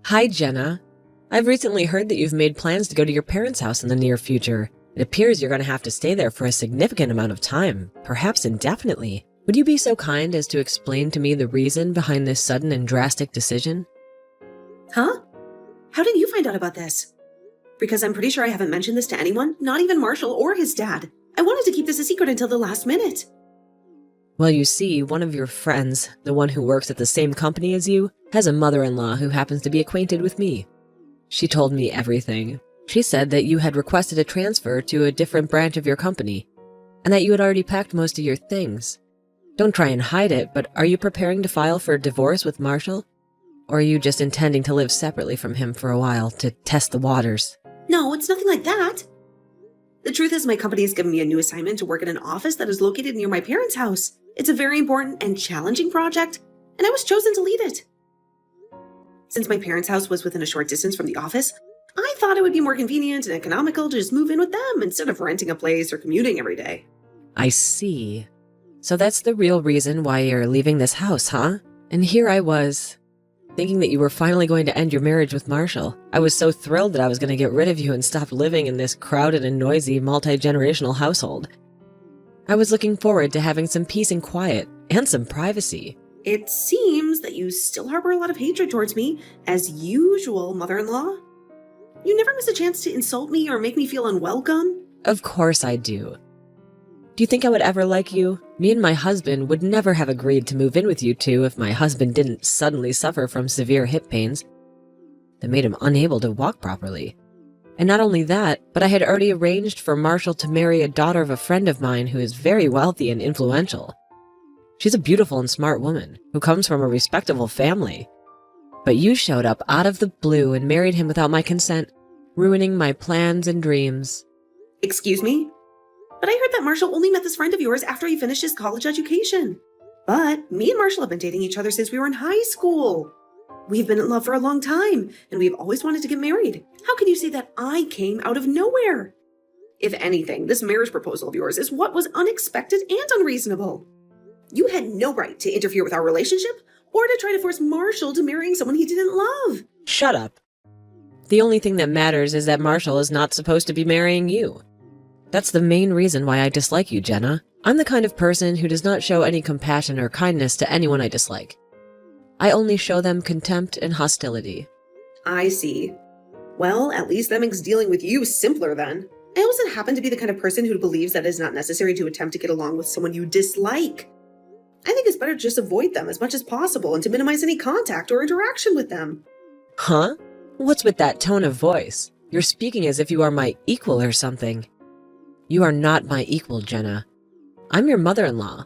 Hi, Jenna. I've recently heard that you've made plans to go to your parents' house in the near future. It appears you're going to have to stay there for a significant amount of time, perhaps indefinitely. Would you be so kind as to explain to me the reason behind this sudden and drastic decision? Huh? How did you find out about this? Because I'm pretty sure I haven't mentioned this to anyone, not even Marshall or his dad. I wanted to keep this a secret until the last minute. Well, you see, one of your friends, the one who works at the same company as you, has a mother-in-law who happens to be acquainted with me. She told me everything. She said that you had requested a transfer to a different branch of your company, and that you had already packed most of your things. Don't try and hide it, but are you preparing to file for a divorce with Marshall? Or are you just intending to live separately from him for a while to test the waters? No, it's nothing like that. The truth is my company has given me a new assignment to work in an office that is located near my parents' house. It's a very important and challenging project, and I was chosen to lead it. Since my parents' house was within a short distance from the office, I thought it would be more convenient and economical to just move in with them instead of renting a place or commuting every day. I see. So that's the real reason why you're leaving this house, huh? And here I was, thinking that you were finally going to end your marriage with Marshall. I was so thrilled that I was going to get rid of you and stop living in this crowded and noisy multi-generational household. I was looking forward to having some peace and quiet, and some privacy. It seems that you still harbor a lot of hatred towards me, as usual, mother-in-law. You never miss a chance to insult me or make me feel unwelcome. Of course I do. Do you think I would ever like you? Me and my husband would never have agreed to move in with you two if my husband didn't suddenly suffer from severe hip pains that made him unable to walk properly. And not only that, but I had already arranged for Marshall to marry a daughter of a friend of mine who is very wealthy and influential. She's a beautiful and smart woman who comes from a respectable family. But you showed up out of the blue and married him without my consent, ruining my plans and dreams. Excuse me? But I heard that Marshall only met this friend of yours after he finished his college education. But me and Marshall have been dating each other since we were in high school. We've been in love for a long time, and we've always wanted to get married. How can you say that I came out of nowhere? If anything, this marriage proposal of yours is what was unexpected and unreasonable. You had no right to interfere with our relationship or to try to force Marshall to marrying someone he didn't love. Shut up. The only thing that matters is that Marshall is not supposed to be marrying you. That's the main reason why I dislike you, Jenna. I'm the kind of person who does not show any compassion or kindness to anyone I dislike. I only show them contempt and hostility. I see. Well, at least that makes dealing with you simpler then. I also happen to be the kind of person who believes that it is not necessary to attempt to get along with someone you dislike. I think it's better to just avoid them as much as possible and to minimize any contact or interaction with them. Huh? What's with that tone of voice? You're speaking as if you are my equal or something. You are not my equal, Jenna. I'm your mother-in-law,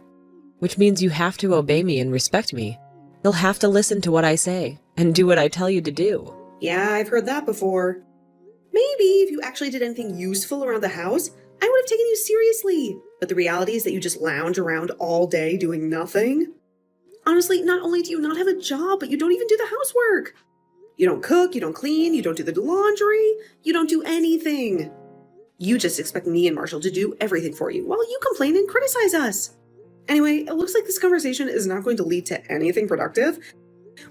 which means you have to obey me and respect me. You'll have to listen to what I say and do what I tell you to do. Yeah, I've heard that before. Maybe if you actually did anything useful around the house, I would have taken you seriously. But the reality is that you just lounge around all day doing nothing. Honestly, not only do you not have a job, but you don't even do the housework. You don't cook, you don't clean, you don't do the laundry, you don't do anything. You just expect me and Marshall to do everything for you while you complain and criticize us. Anyway, it looks like this conversation is not going to lead to anything productive,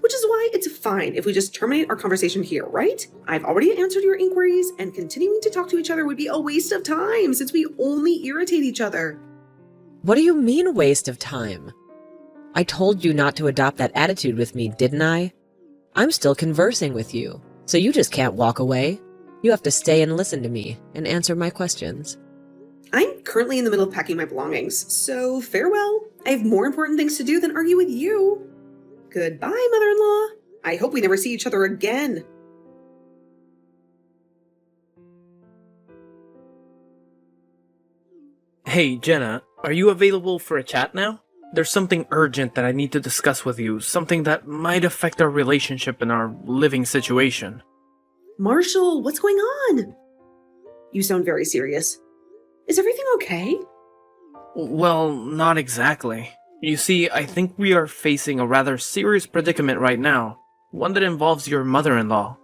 which is why it's fine if we just terminate our conversation here, right? I've already answered your inquiries, and continuing to talk to each other would be a waste of time since we only irritate each other. What do you mean, waste of time? I told you not to adopt that attitude with me, didn't I? I'm still conversing with you, so you just can't walk away. You have to stay and listen to me and answer my questions. I'm currently in the middle of packing my belongings, so farewell. I have more important things to do than argue with you. Goodbye, mother-in-law. I hope we never see each other again. Hey, Jenna, are you available for a chat now? There's something urgent that I need to discuss with you, something that might affect our relationship and our living situation. Marshall, what's going on? You sound very serious. Is everything okay? Well, not exactly. You see, I think we are facing a rather serious predicament right now, one that involves your mother-in-law.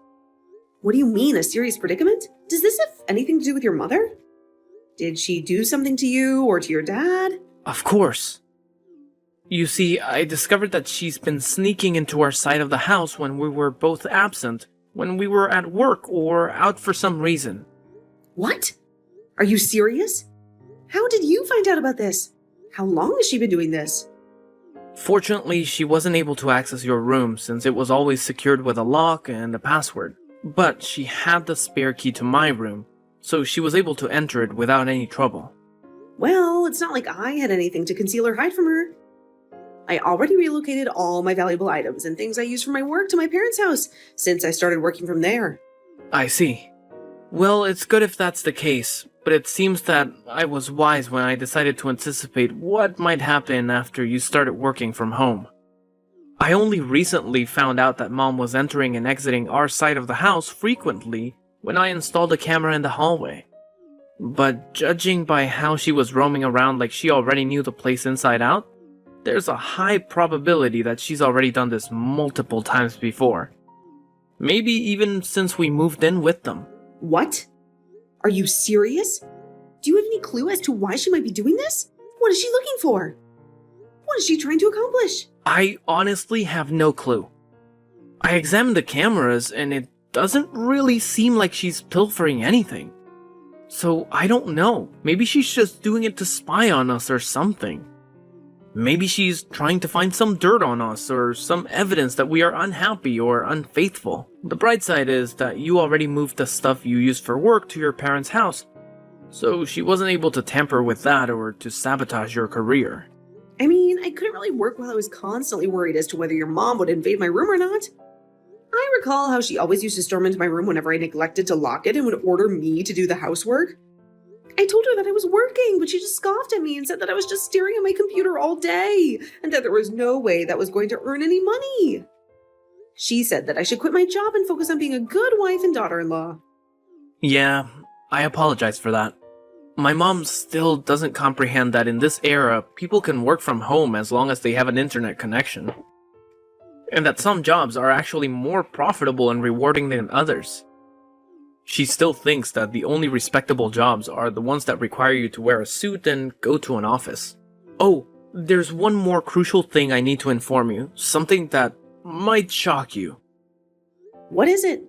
What do you mean, a serious predicament? Does this have anything to do with your mother? Did she do something to you or to your dad? Of course. You see, I discovered that she's been sneaking into our side of the house when we were both absent, when we were at work or out for some reason. What? Are you serious? How did you find out about this? How long has she been doing this? Fortunately, she wasn't able to access your room since it was always secured with a lock and a password. But she had the spare key to my room, so she was able to enter it without any trouble. Well, it's not like I had anything to conceal or hide from her. I already relocated all my valuable items and things I use for my work to my parents' house since I started working from there. I see. Well, it's good if that's the case, but it seems that I was wise when I decided to anticipate what might happen after you started working from home. I only recently found out that Mom was entering and exiting our side of the house frequently when I installed a camera in the hallway. But judging by how she was roaming around like she already knew the place inside out, there's a high probability that she's already done this multiple times before. Maybe even since we moved in with them. What? Are you serious? Do you have any clue as to why she might be doing this? What is she looking for? What is she trying to accomplish? I honestly have no clue. I examined the cameras and it doesn't really seem like she's pilfering anything. So I don't know. Maybe she's just doing it to spy on us or something. Maybe she's trying to find some dirt on us or some evidence that we are unhappy or unfaithful. The bright side is that you already moved the stuff you use for work to your parents' house, so she wasn't able to tamper with that or to sabotage your career. I mean, I couldn't really work while I was constantly worried as to whether your mom would invade my room or not. I recall how she always used to storm into my room whenever I neglected to lock it and would order me to do the housework. I told her that I was working, but she just scoffed at me and said that I was just staring at my computer all day and that there was no way that was going to earn any money. She said that I should quit my job and focus on being a good wife and daughter-in-law. Yeah, I apologize for that. My mom still doesn't comprehend that in this era, people can work from home as long as they have an internet connection. And that some jobs are actually more profitable and rewarding than others. She still thinks that the only respectable jobs are the ones that require you to wear a suit and go to an office. Oh, there's one more crucial thing I need to inform you, something that might shock you. What is it?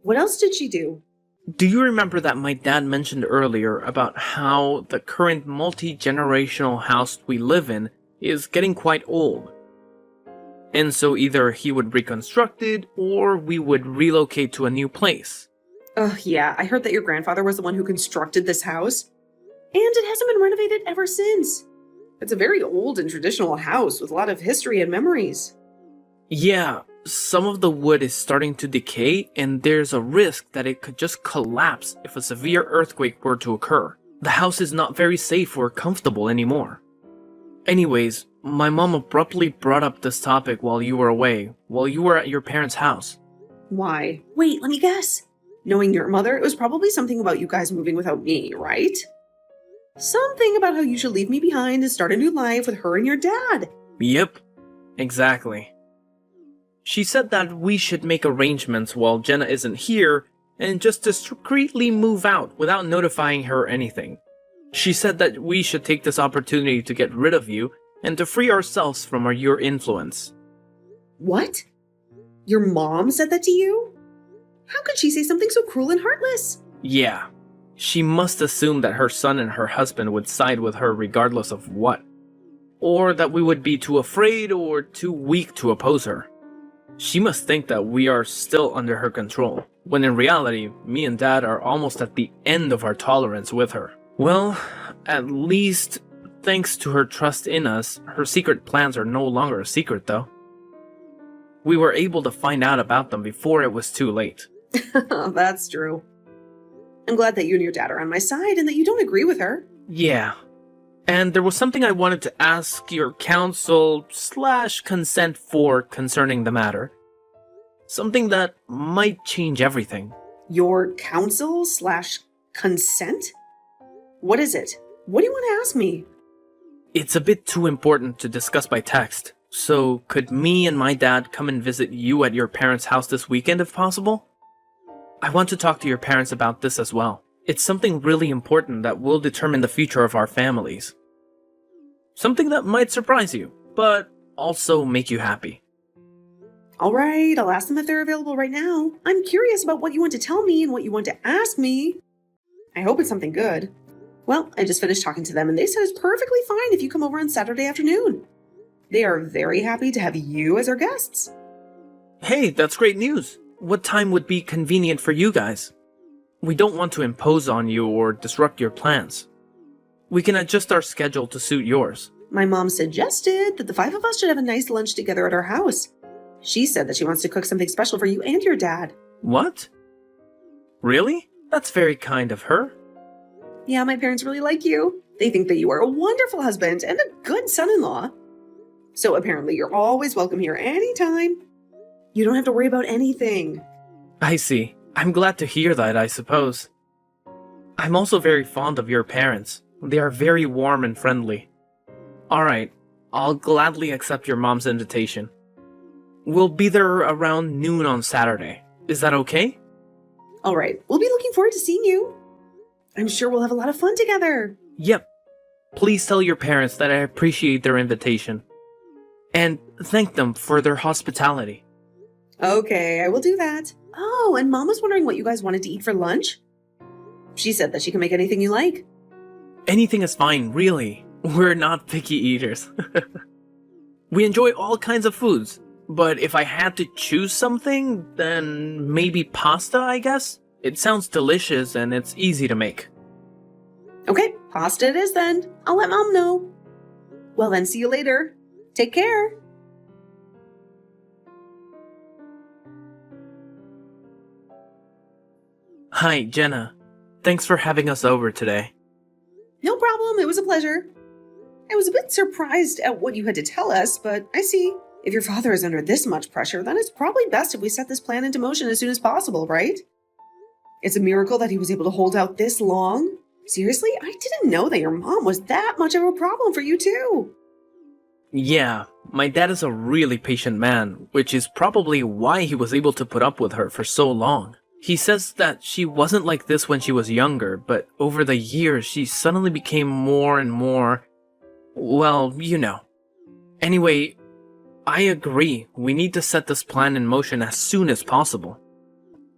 What else did she do? Do you remember that my dad mentioned earlier about how the current multi-generational house we live in is getting quite old? And so either he would reconstruct it or we would relocate to a new place. Oh, yeah, I heard that your grandfather was the one who constructed this house. And it hasn't been renovated ever since. It's a very old and traditional house with a lot of history and memories. Yeah, some of the wood is starting to decay and there's a risk that it could just collapse if a severe earthquake were to occur. The house is not very safe or comfortable anymore. Anyways, my mom abruptly brought up this topic while you were away, while you were at your parents' house. Why? Wait, let me guess. Knowing your mother, it was probably something about you guys moving without me, right? Something about how you should leave me behind and start a new life with her and your dad. Yep, exactly. She said that we should make arrangements while Jenna isn't here and just discreetly move out without notifying her anything. She said that we should take this opportunity to get rid of you and to free ourselves from your influence. What? Your mom said that to you? How could she say something so cruel and heartless? Yeah. She must assume that her son and her husband would side with her regardless of what. Or that we would be too afraid or too weak to oppose her. She must think that we are still under her control, when in reality, me and Dad are almost at the end of our tolerance with her. Well, at least, thanks to her trust in us, her secret plans are no longer a secret though. We were able to find out about them before it was too late. That's true. I'm glad that you and your dad are on my side and that you don't agree with her. Yeah. And there was something I wanted to ask your counsel/consent for concerning the matter. Something that might change everything. Your counsel/consent? What is it? What do you want to ask me? It's a bit too important to discuss by text. So could me and my dad come and visit you at your parents' house this weekend if possible? I want to talk to your parents about this as well. It's something really important that will determine the future of our families. Something that might surprise you. but also make you happy. All right, I'll ask them if they're available right now. I'm curious about what you want to tell me and what you want to ask me. I hope it's something good. Well, I just finished talking to them and they said it's perfectly fine if you come over on Saturday afternoon. They are very happy to have you as our guests. Hey, that's great news. What time would be convenient for you guys? We don't want to impose on you or disrupt your plans. We can adjust our schedule to suit yours. My mom suggested that the 5 of us should have a nice lunch together at our house. She said that she wants to cook something special for you and your dad. What? Really? That's very kind of her. Yeah, my parents really like you. They think that you are a wonderful husband and a good son-in-law. So apparently you're always welcome here anytime. You don't have to worry about anything. I see. I'm glad to hear that, I suppose. I'm also very fond of your parents. They are very warm and friendly. Alright, I'll gladly accept your mom's invitation. We'll be there around noon on Saturday. Is that okay? All right, we'll be looking forward to seeing you. I'm sure we'll have a lot of fun together. Yep. Please tell your parents that I appreciate their invitation. And thank them for their hospitality. Okay, I will do that. Oh, and Mom was wondering what you guys wanted to eat for lunch. She said that she can make anything you like. Anything is fine, really. We're not picky eaters. We enjoy all kinds of foods, but if I had to choose something, then maybe pasta, I guess? It sounds delicious and it's easy to make. Okay, pasta it is then. I'll let Mom know. Well then, see you later. Take care. Hi, Jenna. Thanks for having us over today. No problem, it was a pleasure. I was a bit surprised at what you had to tell us, but I see. If your father is under this much pressure, then it's probably best if we set this plan into motion as soon as possible, right? It's a miracle that he was able to hold out this long. Seriously, I didn't know that your mom was that much of a problem for you too. Yeah, my dad is a really patient man, which is probably why he was able to put up with her for so long. He says that she wasn't like this when she was younger, but over the years she suddenly became more and more, well, you know. Anyway, I agree, we need to set this plan in motion as soon as possible.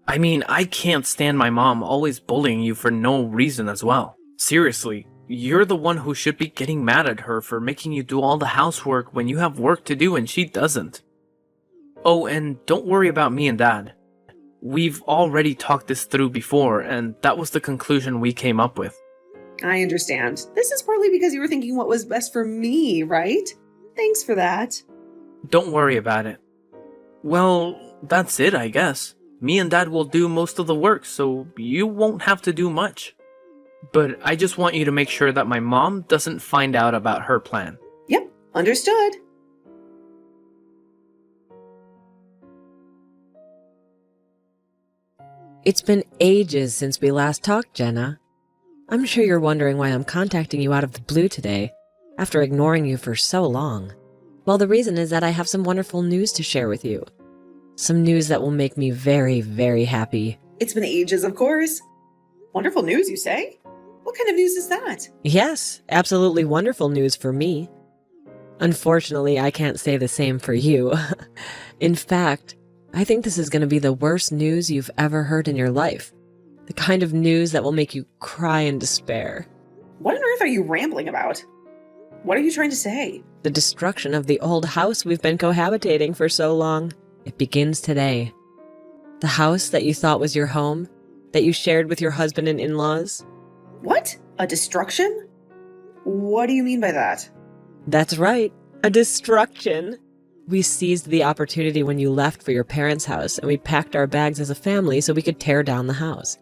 I mean, I can't stand my mom always bullying you for no reason as well. Seriously, you're the one who should be getting mad at her for making you do all the housework when you have work to do and she doesn't. Oh, and don't worry about me and Dad. We've already talked this through before, and that was the conclusion we came up with. I understand. This is partly because you were thinking what was best for me, right? Thanks for that. Don't worry about it. Well, that's it, I guess. Me and Dad will do most of the work, so you won't have to do much. But I just want you to make sure that my mom doesn't find out about her plan. Yep, understood. It's been ages since we last talked, Jenna. I'm sure you're wondering why I'm contacting you out of the blue today, after ignoring you for so long. Well, the reason is that I have some wonderful news to share with you. Some news that will make me very, very happy. It's been ages, of course. Wonderful news, you say? What kind of news is that? Yes, absolutely wonderful news for me. Unfortunately, I can't say the same for you. In fact, I think this is going to be the worst news you've ever heard in your life. The kind of news that will make you cry in despair. What on earth are you rambling about? What are you trying to say? The destruction of the old house we've been cohabitating for so long. It begins today. The house that you thought was your home, that you shared with your husband and in-laws. What? A destruction? What do you mean by that? That's right, a destruction. We seized the opportunity when you left for your parents' house, and we packed our bags as a family so we could tear down the house.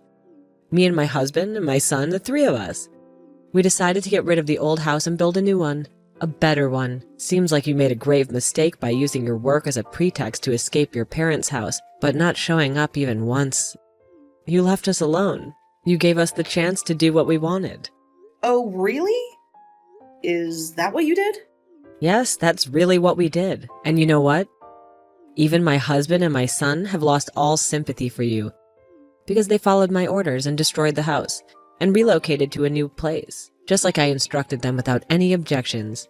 Me and my husband and my son, the 3 of us. We decided to get rid of the old house and build a new one. A better one. Seems like you made a grave mistake by using your work as a pretext to escape your parents' house, but not showing up even once. You left us alone. You gave us the chance to do what we wanted. Oh, really? Is that what you did? Yes, that's really what we did. And you know what? Even my husband and my son have lost all sympathy for you, because they followed my orders and destroyed the house, and relocated to a new place, just like I instructed them without any objections.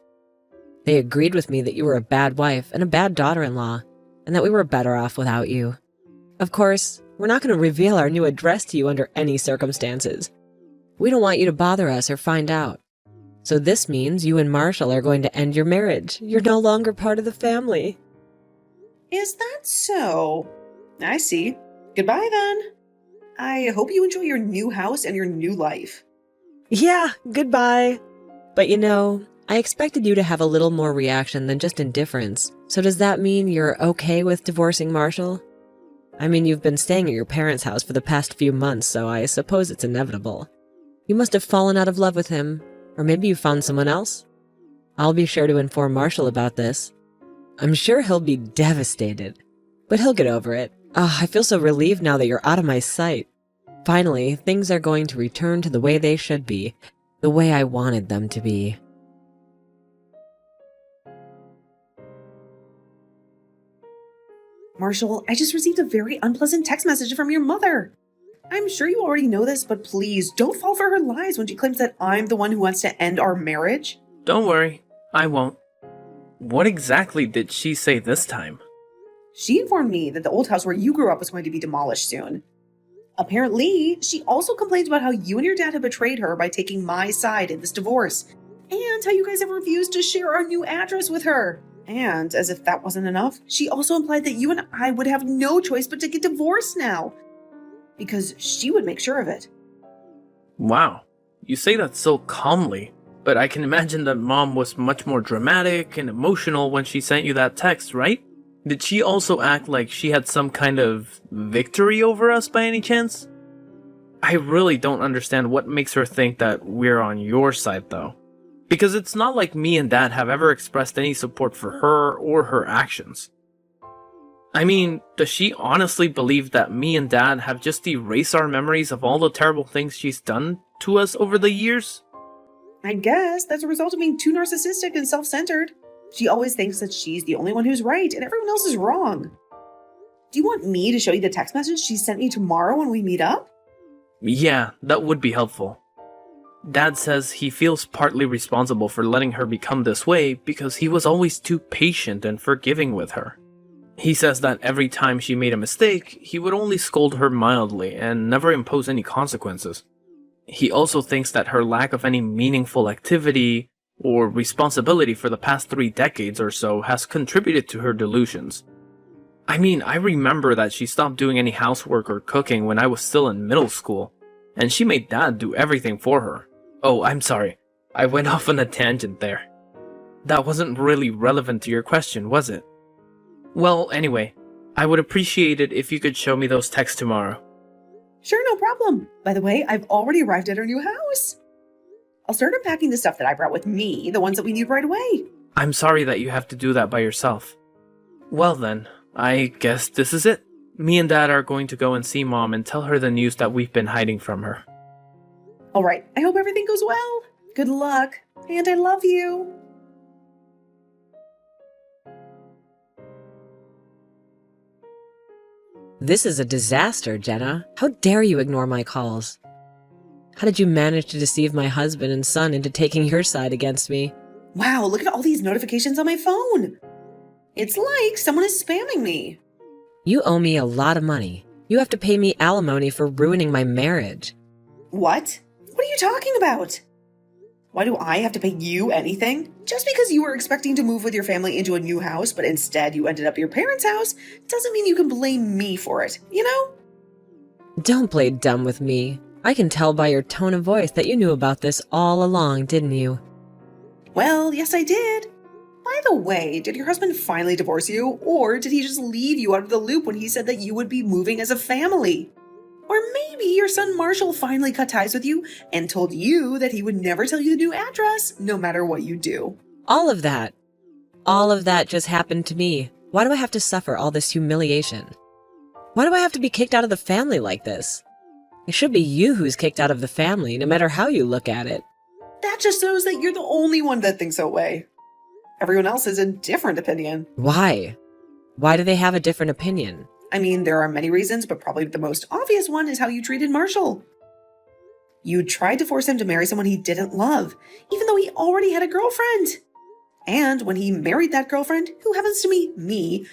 They agreed with me that you were a bad wife and a bad daughter-in-law, and that we were better off without you. Of course, we're not going to reveal our new address to you under any circumstances. We don't want you to bother us or find out. So this means you and Marshall are going to end your marriage. You're no longer part of the family. Is that so? I see. Goodbye then. I hope you enjoy your new house and your new life. Yeah, goodbye. But I expected you to have a little more reaction than just indifference. So does that mean you're okay with divorcing Marshall? I mean, you've been staying at your parents' house for the past few months, so I suppose it's inevitable. You must have fallen out of love with him, or maybe you found someone else. I'll be sure to inform Marshall about this. I'm sure he'll be devastated, but he'll get over it. I feel so relieved now that you're out of my sight. Finally, things are going to return to the way they should be, the way I wanted them to be. Marshall, I just received a very unpleasant text message from your mother. I'm sure you already know this, but please don't fall for her lies when she claims that I'm the one who wants to end our marriage. Don't worry, I won't. What exactly did she say this time? She informed me that the old house where you grew up was going to be demolished soon. Apparently, she also complained about how you and your dad had betrayed her by taking my side in this divorce, and how you guys have refused to share our new address with her. And, as if that wasn't enough, she also implied that you and I would have no choice but to get divorced now, because she would make sure of it. Wow, you say that so calmly, but I can imagine that Mom was much more dramatic and emotional when she sent you that text, right? Did she also act like she had some kind of victory over us by any chance? I really don't understand what makes her think that we're on your side, though. Because it's not like me and Dad have ever expressed any support for her or her actions. I mean, does she honestly believe that me and Dad have just erased our memories of all the terrible things she's done to us over the years? I guess that's a result of being too narcissistic and self-centered. She always thinks that she's the only one who's right and everyone else is wrong. Do you want me to show you the text message she sent me tomorrow when we meet up? Yeah, that would be helpful. Dad says he feels partly responsible for letting her become this way because he was always too patient and forgiving with her. He says that every time she made a mistake, he would only scold her mildly and never impose any consequences. He also thinks that her lack of any meaningful activity or responsibility for the past 3 decades or so has contributed to her delusions. I mean, I remember that she stopped doing any housework or cooking when I was still in middle school, and she made Dad do everything for her. Oh, I'm sorry. I went off on a tangent there. That wasn't really relevant to your question, was it? Well, anyway, I would appreciate it if you could show me those texts tomorrow. Sure, no problem. By the way, I've already arrived at our new house. I'll start unpacking the stuff that I brought with me, the ones that we need right away. I'm sorry that you have to do that by yourself. Well then, I guess this is it. Me and Dad are going to go and see Mom and tell her the news that we've been hiding from her. All right, I hope everything goes well. Good luck, and I love you. This is a disaster, Jenna. How dare you ignore my calls? How did you manage to deceive my husband and son into taking your side against me? Wow, look at all these notifications on my phone. It's like someone is spamming me. You owe me a lot of money. You have to pay me alimony for ruining my marriage. What? What are you talking about? Why do I have to pay you anything? Just because you were expecting to move with your family into a new house, but instead you ended up at your parents' house, doesn't mean you can blame me for it, you know? Don't play dumb with me. I can tell by your tone of voice that you knew about this all along, didn't you? Well, yes, I did. By the way, did your husband finally divorce you, or did he just leave you out of the loop when he said that you would be moving as a family? Or maybe your son Marshall finally cut ties with you and told you that he would never tell you the new address, no matter what you do. All of that just happened to me. Why do I have to suffer all this humiliation? Why do I have to be kicked out of the family like this? It should be you who's kicked out of the family, no matter how you look at it. That just shows that you're the only one that thinks that way. Everyone else has a different opinion. Why? Why do they have a different opinion? I mean, there are many reasons, but probably the most obvious one is how you treated Marshall. You tried to force him to marry someone he didn't love, even though he already had a girlfriend. And when he married that girlfriend, who happens to be me,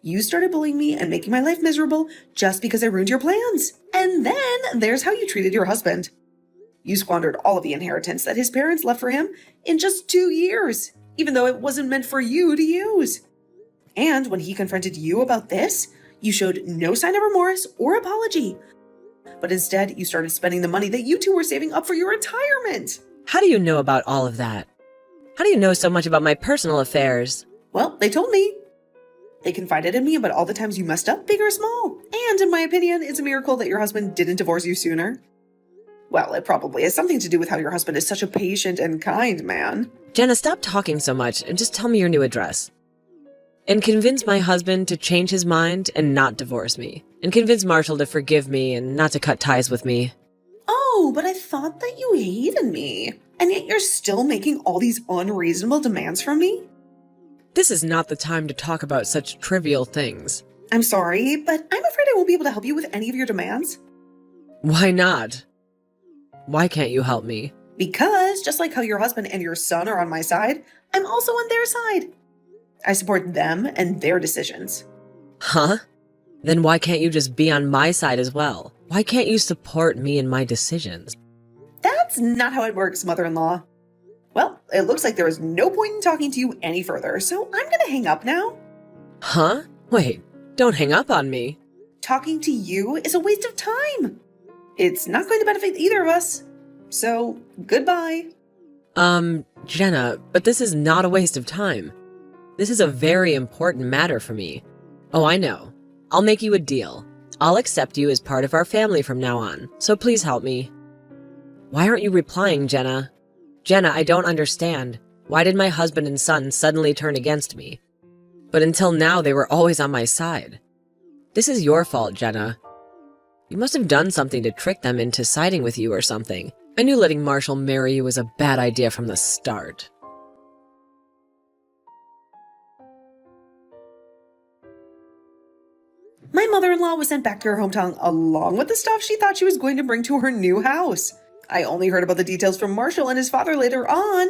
you started bullying me and making my life miserable just because I ruined your plans. And then there's how you treated your husband. You squandered all of the inheritance that his parents left for him in just 2 years, even though it wasn't meant for you to use. And when he confronted you about this, you showed no sign of remorse or apology. But instead, you started spending the money that you two were saving up for your retirement. How do you know about all of that? How do you know so much about my personal affairs? Well, they told me. They confided in me about all the times you messed up, big or small. And in my opinion, it's a miracle that your husband didn't divorce you sooner. Well, it probably has something to do with how your husband is such a patient and kind man. Jenna, stop talking so much and just tell me your new address. And convince my husband to change his mind and not divorce me. And convince Marshall to forgive me and not to cut ties with me. Oh, but I thought that you hated me. And yet you're still making all these unreasonable demands from me? This is not the time to talk about such trivial things. I'm sorry, but I'm afraid I won't be able to help you with any of your demands. Why not? Why can't you help me? Because, just like how your husband and your son are on my side, I'm also on their side. I support them and their decisions. Huh? Then why can't you just be on my side as well? Why can't you support me in my decisions? That's not how it works, mother-in-law. Well, it looks like there is no point in talking to you any further, so I'm gonna hang up now. Huh? Wait, don't hang up on me. Talking to you is a waste of time. It's not going to benefit either of us. So, goodbye. Jenna, but this is not a waste of time. This is a very important matter for me. Oh, I know. I'll make you a deal. I'll accept you as part of our family from now on, so please help me. Why aren't you replying, Jenna? Jenna, I don't understand. Why did my husband and son suddenly turn against me? But until now, they were always on my side. This is your fault, Jenna. You must have done something to trick them into siding with you or something. I knew letting Marshall marry you was a bad idea from the start. My mother-in-law was sent back to her hometown along with the stuff she thought she was going to bring to her new house. I only heard about the details from Marshall and his father later on.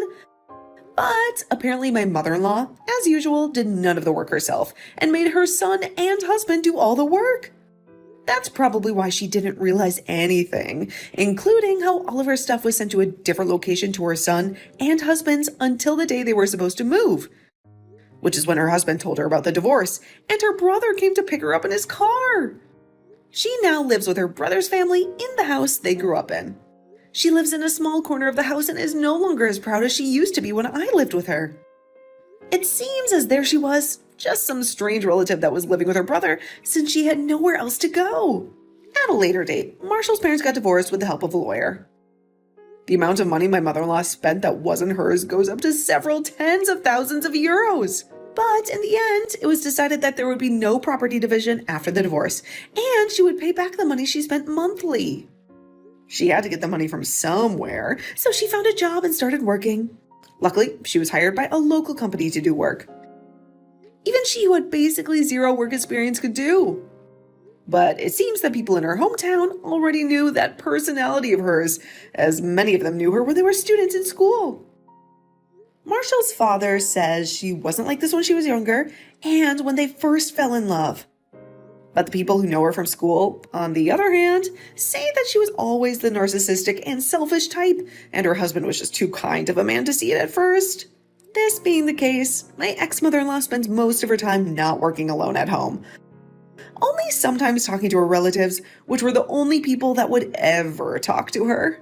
But apparently my mother-in-law, as usual, did none of the work herself and made her son and husband do all the work. That's probably why she didn't realize anything, including how all of her stuff was sent to a different location to her son and husband's until the day they were supposed to move. Which is when her husband told her about the divorce, and her brother came to pick her up in his car. She now lives with her brother's family in the house they grew up in. She lives in a small corner of the house and is no longer as proud as she used to be when I lived with her. It seems as there she was, just some strange relative that was living with her brother since she had nowhere else to go. At a later date, Marshall's parents got divorced with the help of a lawyer. The amount of money my mother-in-law spent that wasn't hers goes up to several tens of thousands of euros. But in the end, it was decided that there would be no property division after the divorce, and she would pay back the money she spent monthly. She had to get the money from somewhere, so she found a job and started working. Luckily, she was hired by a local company to do work. Even she, who had basically zero work experience, could do. But it seems that people in her hometown already knew that personality of hers, as many of them knew her when they were students in school. Marshall's father says she wasn't like this when she was younger and when they first fell in love. But the people who know her from school, on the other hand, say that she was always the narcissistic and selfish type, and her husband was just too kind of a man to see it at first. This being the case, my ex-mother-in-law spends most of her time not working alone at home, only sometimes talking to her relatives, which were the only people that would ever talk to her.